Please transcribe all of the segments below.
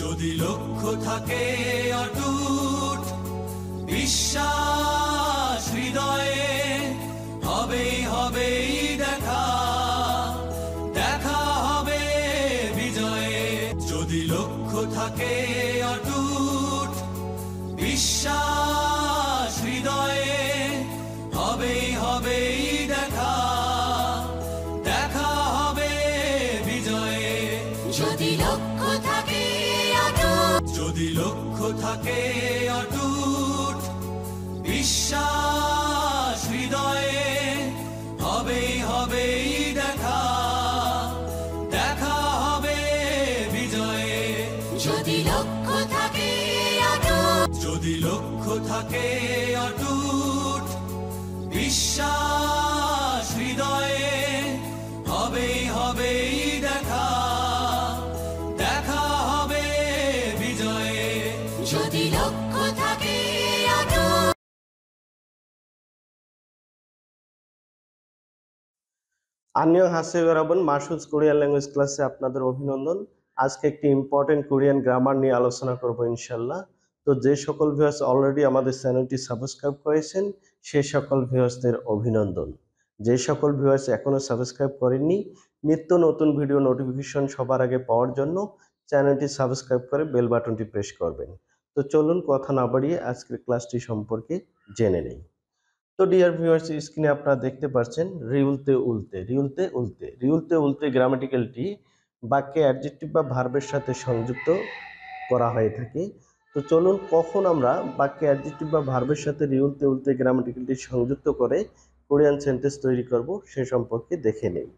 যদি লক্ষ্য থাকে অটুট বিশ্বাস হৃদয়ে, হবেই হবেই দেখা, দেখা হবে বিজয়ে। যদি লক্ষ্য থাকে অটুট বিশ্বাস হৃদয়ে, হবেই হবেই দেখা, দেখা হবে বিজয়ে। যদি লক্ষ্য থাকে অটুট, যদি লক্ষ্য থাকে অটুট বিশ্বাস হৃদয়ে, হবেই হবেই দেখা, দেখা হবে বিজয়ে। যদি লক্ষ্য থাকে অটুট, যদি লক্ষ্য থাকে অটুট বিশ্বাস হৃদয়ে, হবেই হবেই দেখা, দেখা হবে বিজয়ে। যদি লক্ষ্য থাকে অটুট। 안녕하세요 여러분, মাসুদ কোরিয়ান ল্যাঙ্গুয়েজ ক্লাসে আপনাদের অভিনন্দন। আজকে একটি ইম্পর্টেন্ট কোরিয়ান গ্রামার নিয়ে আলোচনা করব ইনশাআল্লাহ। তো যে সকল ভিউয়ার্স অলরেডি আমাদের চ্যানেলটি সাবস্ক্রাইব করেছেন সেই সকল ভিউয়ার্সদের অভিনন্দন। যে সকল ভিউয়ার্স এখনো সাবস্ক্রাইব করেননি, নিত্য নতুন ভিডিও নোটিফিকেশন সবার আগে পাওয়ার জন্য চ্যানেলটি সাবস্ক্রাইব করে বেল বাটনটি প্রেস করবেন। তো চলুন কথা না বাড়িয়ে আজকের ক্লাসটি সম্পর্কে জেনে নেই। তো ডিয়ার ভিউয়ার্স, স্ক্রিনে আপনারা দেখতে পাচ্ছেন রিউলতে উলতে। রিউলতে উলতে গ্রামাটিক্যালটি বাক্যে অ্যাডজেক্টিভ বা ভার্বের সাথে সংযুক্ত করা হয়ে থাকে। তো চলুন কখন আমরা বাক্যে অ্যাডজেক্টিভ বা ভার্বের সাথে রিউলতে উলতে গ্রামাটিক্যালটি সংযুক্ত করে কোরিয়ান সেন্টেন্স তৈরি করব সে সম্পর্কে দেখে নেই।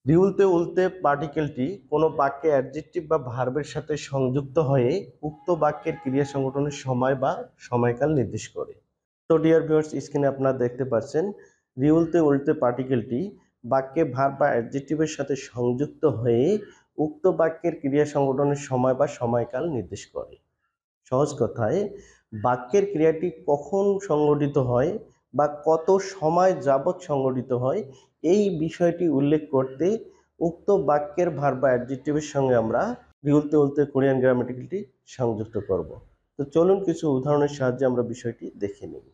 রিউলতে উলতে পার্টিকেলটি কোনো বাক্যে অ্যাডজেক্টিভ বা ভার্বের সাথে সংযুক্ত হয়ে উক্ত বাক্যের ক্রিয়া সংগঠনের সময় বা সময়কাল নির্দেশ করে। তো ডিয়ার ভিউয়ার্স, স্ক্রিনে আপনারা দেখতে পাচ্ছেন রিউলতে উল্টে পার্টিকেলটি বাক্যে ভার্ব বা অ্যাডজেক্টিভের সাথে সংযুক্ত হয়ে উক্ত বাক্যের ক্রিয়া সংগঠনের সময় বা সময়কাল নির্দেশ করে। সহজ কথায়, বাক্যের ক্রিয়াটি কখন সংগঠিত হয় বা কত সময় যাবৎ সংগঠিত হয় এই বিষয়টি উল্লেখ করতে উক্ত বাক্যের ভার্ব বা অ্যাডজেক্টিভের সঙ্গে আমরা রিউলতে উলতে কোরিয়ান গ্রামাটিক্যালটি সংযুক্ত করব। তো চলুন কিছু উদাহরণের সাহায্যে আমরা বিষয়টি দেখে নিই।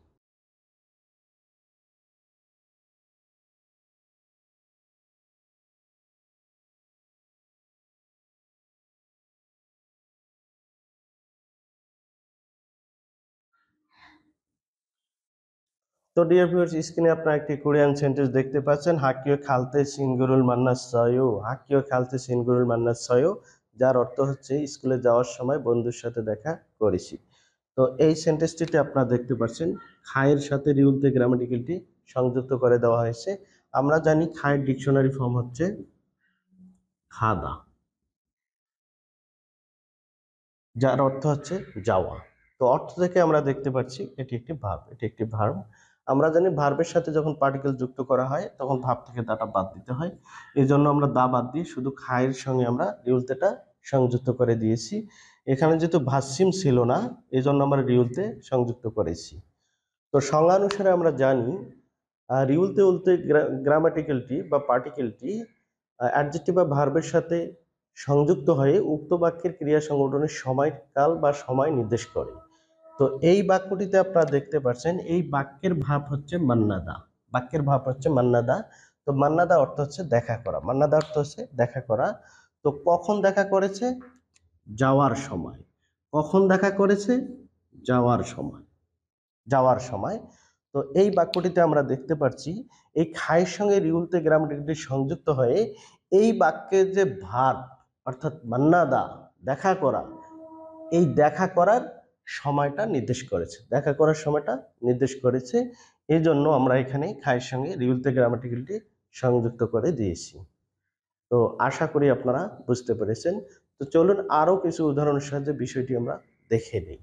তো ডিয়ার ভিউয়ার্স, স্ক্রিনে আপনারা একটি কোরিয়ান সেন্টেন্স দেখতে পাচ্ছেন, হাকিও খালতে সিনগুরুল মান্নাস সয়ো। হাকিও খালতে সিনগুরুল মান্নাস সয়ো, যার অর্থ হচ্ছে স্কুলে যাওয়ার সময় বন্ধুর সাথে দেখা করেছি। তো এই সেন্টেন্সটিতে আপনারা দেখতে পাচ্ছেন খায়ের সাথে রিউলতে গ্রামাটিক্যালটি সংযুক্ত করে দেওয়া হয়েছে। আমরা জানি খায়ের ডিকশনারি ফর্ম হচ্ছে খাদা, যার অর্থ হচ্ছে যাওয়া। তো অর্থ থেকে আমরা দেখতে পাচ্ছি এটি একটি ভার্ব, এটি একটি ভার্ব। আমরা জানি ভার্বের সাথে যখন পার্টিকেল যুক্ত করা হয় তখন ভার্ব থেকে দাটা বাদ দিতে হয়। এই জন্য আমরা দা বাদ দিয়ে শুধু খায়ের সঙ্গে আমরা রিউলতেটা সংযুক্ত করে দিয়েছি। এখানে যেহেতু ভার্ব ছিল না, এই জন্য আমরা রিউলতে সংযুক্ত করেছি। তো সংজ্ঞানুসারে আমরা জানি রিউলতে উলতে গ্রামাটিক্যালটি বা পার্টিকেলটি অ্যাডজেক্টিভ বা ভার্বের সাথে সংযুক্ত হয়ে উক্ত বাক্যের ক্রিয়া সংগঠনের সময়কাল বা সময় নির্দেশ করে। তো এই বাক্যটিতে আপনারা দেখতে পাচ্ছেন এই বাক্যের ভাব হচ্ছে মান্নাদা। বাক্যের ভাব হচ্ছে মান্নাদা। তো মান্নাদা অর্থ হচ্ছে দেখা করা, মান্নাদা অর্থ হচ্ছে দেখা করা। তো কখন দেখা করেছে? যাওয়ার সময়। কখন দেখা করেছে? যাওয়ার সময়, যাওয়ার সময়। তো এই বাক্যটিতে আমরা দেখতে পাচ্ছি এই খায়ের সঙ্গে রিউলতে গ্রামাটিক্যালটি সংযুক্ত হয়ে এই বাক্যের যে ভার্ব অর্থাৎ মান্নাদা দেখা করা, এই দেখা করার সময়টা নির্দেশ করেছে, দেখা করার সময়টা নির্দেশ করেছে। এই জন্য আমরা এখানে খায়ের সঙ্গে রিউলতে গ্রামাটিক্যালটি সংযুক্ত করে দিয়েছি। তো আশা করি আপনারা বুঝতে পেরেছেন। তো চলুন আরও কিছু উদাহরণের সাহায্যে বিষয়টি আমরা দেখে নিই।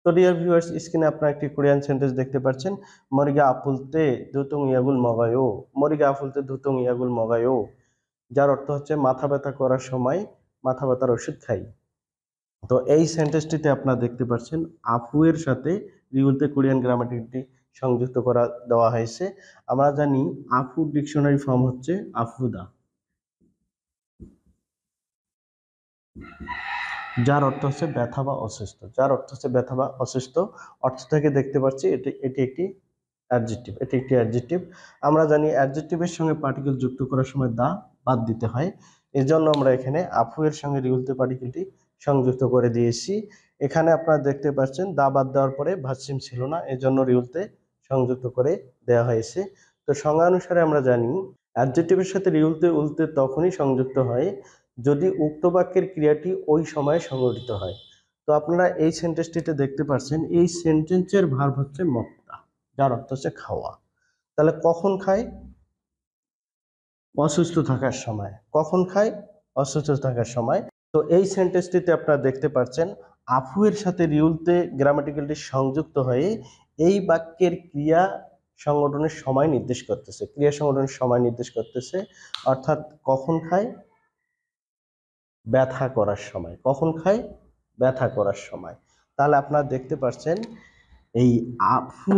তো ডিয়ার ভিউয়ার্স, স্ক্রিনে আপনারা একটি কোরিয়ান সেন্টেন্স দেখতে পাচ্ছেন, মরিগা আফুলতে দুতুং ইয়াগুল মগায়ো। মরিগা আফুলতে দুতুং ইয়াগুল মগায়ো, যার অর্থ হচ্ছে মাথা ব্যথা করার সময় মাথা ব্যথার ওষুধ খাই। তো এই সেন্টেন্সটিতে আপনারা দেখতে পাচ্ছেন আফু এর সাথে রিউলতে কোরিয়ান গ্রামাটিকটি সংযুক্ত করা দেওয়া হয়েছে। আমরা জানি আফু ডিকশনারি ফর্ম হচ্ছে আফুদা, যার অর্থ হচ্ছে ব্যথা বা অসুস্থ। যার অর্থ হচ্ছে ব্যথা বা অসুস্থ অর্থ থেকে দেখতে পাচ্ছি এটি একটি অ্যাডজেক্টিভ। এটি একটি অ্যাডজেক্টিভ। আমরা জানি অ্যাডজেক্টিভের সঙ্গে পার্টিকেল যুক্ত করার সময় দা বাদ দিতে হয়। এই জন্য আমরা এখানে আফু এর সঙ্গে রিউলতে পার্টিকেলটি সংযুক্ত করে দিয়েছি। এখানে আপনারা দেখতে পাচ্ছেন দা বাদ দেওয়ার পরে ভার্ব ছিল না, এজন্য রিউলতে সংযুক্ত করে দেওয়া হয়েছে। তো সংজ্ঞা অনুসারে আমরা জানি অ্যাডজেক্টিভের সাথে রিউলতে উলতে তখনই সংযুক্ত হয় যদি উক্ত বাক্যের ক্রিয়াটি ওই সময়ে সংঘটিত হয়। তো আপনারা এই সেন্টেন্সটিতে দেখতে পাচ্ছেন এই সেন্টেন্সের ভার্ব হচ্ছে মক্তা, যার অর্থ হচ্ছে খাওয়া। তাহলে কখন খায়? অসুস্থ থাকার সময়। কখন খায়? অসুস্থ থাকার সময়। তো এই সেন্টেন্সটিতে আপনারা দেখতে পাচ্ছেন আফু এর সাথে রিউলতে গ্রামাটিক্যালটি সংযুক্ত হয়ে এই বাক্যের ক্রিয়া সংগঠনের সময় নির্দেশ করতেছে। ক্রিয়া সংগঠনের সময় নির্দেশ করতেছে, অর্থাৎ কখন খায়? ব্যথা করার সময়। কখন খায়? ব্যথা করার সময়। তাহলে আপনারা দেখতে পাচ্ছেন এই আফু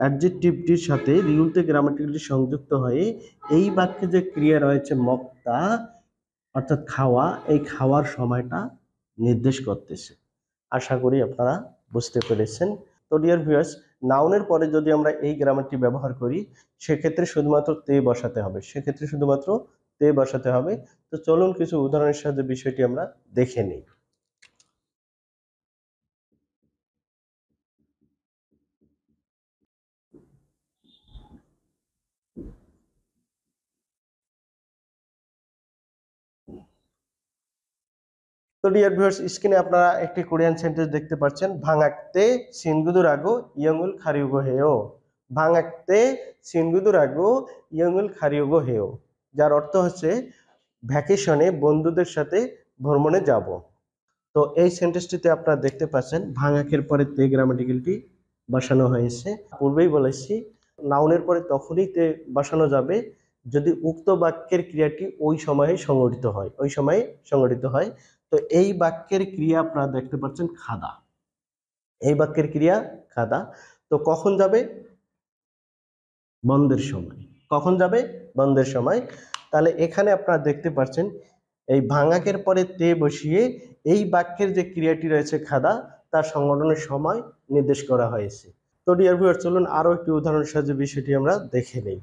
অ্যাডজেক্টিভটির সাথে রিউলতে গ্রামাটিক্যালটি সংযুক্ত হয়ে এই বাক্যে যে ক্রিয়া রয়েছে মক্তা অর্থাৎ খাওয়া, এই খাওয়ার সময়টা নির্দেশ করতেছে। আশা করি আপনারা বুঝতে পেরেছেন। তো ডিয়ার ভিউয়ার্স, নাউনের পরে যদি আমরা এই গ্রামারটি ব্যবহার করি সেক্ষেত্রে শুধুমাত্র তে বসাতে হবে। সেক্ষেত্রে শুধুমাত্র তে বসাতে হবে। তো চলুন কিছু উদাহরণের সাহায্যে বিষয়টি আমরা দেখে নিই। তো ডিয়ার ভিউয়ার্স, স্ক্রিনে আপনারা একটি কোরিয়ান সেন্টেন্স দেখতে পাচ্ছেন, ভাঙাক্তে সিনগুদুরাগো ইয়ংউল খারিউগো হেও। ভাঙাক্তে সিনগুদুরাগো ইয়ংউল খারিউগো হেও, যার অর্থ হচ্ছে ভ্যাকেশনে বন্ধুদের সাথে ভ্রমণে যাব। তো এই সেন্টেন্সটিতে আপনারা দেখতে পাচ্ছেন ভাঙাকের পরে তে গ্রামাটিক্যালটি বসানো হয়েছে। পূর্বেই বলেছি নাউনের পরে তখনই তে বসানো যাবে যদি উক্ত বাক্যের ক্রিয়াটি ওই সময়ে সংঘটিত হয়। ওই সময়ে সংঘটিত হয়। তো এই বাক্যের ক্রিয়া আপনারা দেখতে পাচ্ছেন খাদা। এই বাক্যের ক্রিয়া খাদা। তো কখন যাবে? বন্ধের সময়। কখন যাবে? বন্ধের সময়। তাহলে এখানে আপনারা দেখতে পাচ্ছেন এই ভাঙাকের পরে তে বসিয়ে এই বাক্যের যে ক্রিয়াটি রয়েছে খাদা তার সংগঠনের সময় নির্দেশ করা হয়েছে। তো ডিয়ার ভিউয়ার, চলুন আরো একটি উদাহরণের সাহায্যে বিষয়টি আমরা দেখে নেই।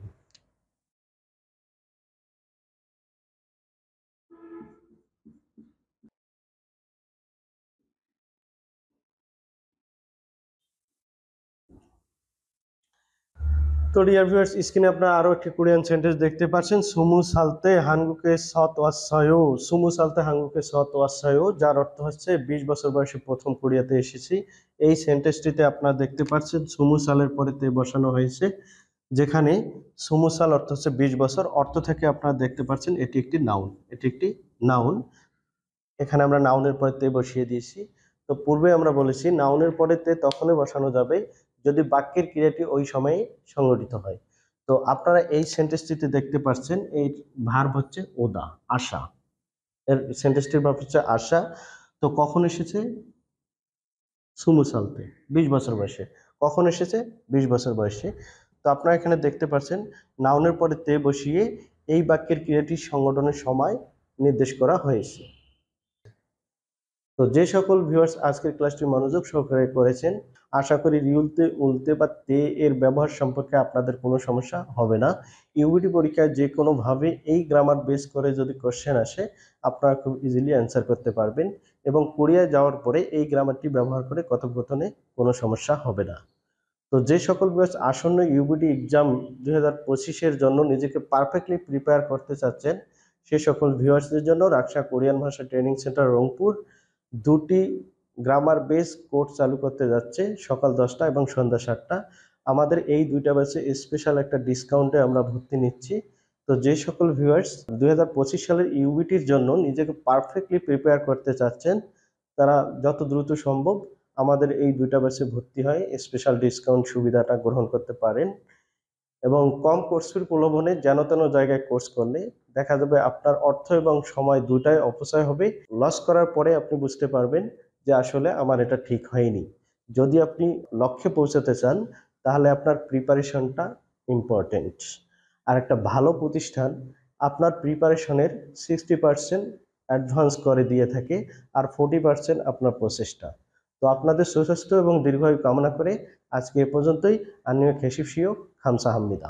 তো ডিয়ার ভিউয়ার্স, স্ক্রিনে আপনারা আরো একটি কোরিয়ান সেন্টেন্স দেখতে পাচ্ছেন, সুমু সালতে হাঙ্গুকে সত ওয়াসায়ো। সুমু সালতে হাঙ্গুকে সত ওয়াসায়ো, যার অর্থ হচ্ছে 20 বছর বয়সে প্রথম কোরিয়াতে এসেছি। এই সেন্টেন্সটিতে আপনারা দেখতে পাচ্ছেন সুমু সালের পরে তে বসানো হয়েছে, যেখানে সুমু সাল অর্থ হচ্ছে 20 বছর। অর্থ থেকে আপনারা দেখতে পাচ্ছেন এটি একটি নাউন। এটি একটি নাউন। এখানে আমরা নাউনের পরে তে বসিয়ে দিয়েছি। তো পূর্বে আমরা বলেছি নাউনের পরে তে তখনই বসানো যাবে যদি বাক্যের ক্রিয়াটি ওই সময়ে সংঘটিত হয়। তো আপনারা এই সেন্টেন্সটিতে দেখতে পাচ্ছেন এই ভার্ব হচ্ছে ওদা, আশা। এর সেন্টেন্সটির ভার্ব হচ্ছে আশা। তো কখন এসেছে? সুমু সালতে, 20 বছর বয়সে। কখন এসেছে? 20 বছর বয়সে। তো আপনারা এখানে দেখতে পাচ্ছেন নাউনের পরে তে বসিয়ে এই বাক্যের ক্রিয়াটি সংগঠনের সময় নির্দেশ করা হয়েছে। তো যে সকল ভিউয়ার্স আজকের ক্লাসটি মনোযোগ সহকারে করেছেন, আশা করি রিউলতে উলতে বা তে এর ব্যবহার সম্পর্কে আপনাদের কোনো সমস্যা হবে না। ইউবিটি পরীক্ষায় যে কোনোভাবে এই গ্রামার বেস করে যদি কোশ্চেন আসে আপনারা খুব ইজিলি অ্যান্সার করতে পারবেন এবং কোরিয়ায় যাওয়ার পরে এই গ্রামারটি ব্যবহার করে কথোপকথনে কোনো সমস্যা হবে না। তো যে সকল ভিউয়ার্স আসন্ন ইউবিটি এক্সাম 2025-এর জন্য নিজেকে পারফেক্টলি প্রিপেয়ার করতে চাচ্ছেন, সে সকল ভিউয়ার্সদের জন্য রাকসা কোরিয়ান ভাষা ট্রেনিং সেন্টার রংপুর দুটি গ্রামার বেস কোর্স চালু করতে যাচ্ছে সকাল 10টা এবং সন্ধ্যা 7টা। আমাদের এই দুইটা ব্যাচে স্পেশাল একটা ডিসকাউন্টে আমরা ভর্তি নিচ্ছি। তো যে সকল ভিউয়ার্স 2025 সালের ইউবিটির জন্য নিজেকে পারফেক্টলি প্রিপেয়ার করতে চাচ্ছেন তারা যত দ্রুত সম্ভব আমাদের এই দুইটা ব্যাচে ভর্তি হয় স্পেশাল ডিসকাউন্ট সুবিধাটা গ্রহণ করতে পারেন। এবং কম কোর্স ফির প্রলোভনে যেন তেন জায়গায় কোর্স করলে দেখা যাবে আপনার অর্থ এবং সময় দুটাই অপচয় হবে। লস করার পরে আপনি বুঝতে পারবেন যে আসলে আমার এটা ঠিক হয়নি। যদি আপনি লক্ষ্যে পৌঁছাতে চান তাহলে আপনার প্রিপারেশনটা ইম্পর্টেন্ট। আর একটা ভালো প্রতিষ্ঠান আপনার প্রিপারেশনের 60% অ্যাডভান্স করে দিয়ে থাকে, আর 40% আপনার প্রচেষ্টা। তো আপনাদের সুস্বাস্থ্য এবং দীর্ঘায়ু কামনা করে আজকে এ পর্যন্তই। আন্নিও খেশিফশিও খামসাহাম্মিদা।